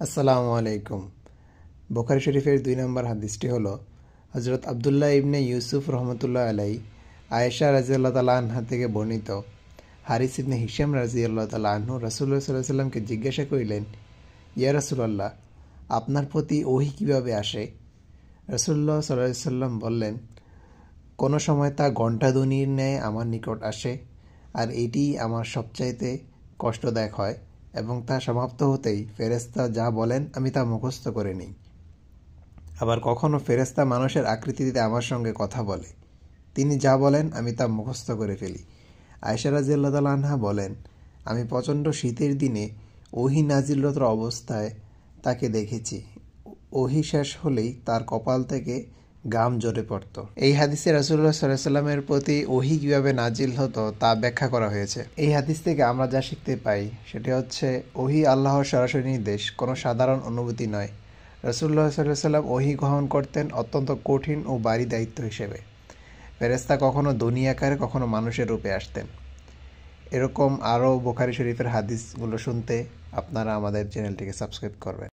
আসসালামু আলাইকুম। বুখারী শরীফের 2 নম্বর হাদিসটি হলো হযরত আব্দুল্লাহ ইবনে ইউসুফ রহমতুল্লাহ আলাইহি আয়েশা রাদিয়াল্লাহু তাআলা আনহা থেকে বর্ণিত। হারিস ইবনে হিশাম রাদিয়াল্লাহু তাআলা আনহু রাসূলুল্লাহ সাল্লাল্লাহু আলাইহি ওয়াসাল্লামকে জিজ্ঞাসা করিলেন, ইয়া রাসূলুল্লাহ, আপনার প্রতি ওহী কিভাবে আসে? রাসূলুল্লাহ সাল্লাল্লাহু আলাইহি ওয়াসাল্লাম বললেন, কোন সময় তা ঘণ্টাধ্বনির ন্যায় আমার নিকট আসে, আর এটি আমার সবচাইতে কষ্টদায়ক হয়, এবং তা সমাপ্ত হতেই ফেরেশতা যা বলেন আমি তা মুখস্থ করে নিই। আবার কখনো ফেরেশতা মানুষের আকৃতিতে আমার সঙ্গে কথা বলে, তিনি যা বলেন আমি তা মুখস্থ করে ফেলি। আয়েশা রাদিয়াল্লাহু তাআলা আনহা বলেন, আমি প্রচণ্ড শীতের দিনে ওহী নাজিলরত অবস্থায় তাকে দেখেছি। ওহী শেষ হলেই তার কপাল থেকে ঘাম ঝরে পড়ত। এই হাদিসে রাসূলুল্লাহ সাল্লাল্লাহু আলাইহি ওয়াসাল্লামের প্রতি ওহী কিভাবে নাজিল হতো তা ব্যাখ্যা করা হয়েছে। এই হাদিস থেকে আমরা যা শিখতে পাই সেটি হচ্ছে, ওহী আল্লাহর সরাসরি নির্দেশ, কোনো সাধারণ অনুভূতি নয়। রাসূলুল্লাহ সাল্লাল্লাহু আলাইহি ওয়াসাল্লাম ওহী গ্রহণ করতেন অত্যন্ত কঠিন ও ভারী দায়িত্ব হিসেবে। ফেরেশতা কখনো ধ্বনি আকারে, কখনো মানুষের রূপে আসতেন। এরকম আরও বুখারী শরীফের হাদিসগুলো শুনতে আপনারা আমাদের চ্যানেলটিকে সাবস্ক্রাইব করবেন।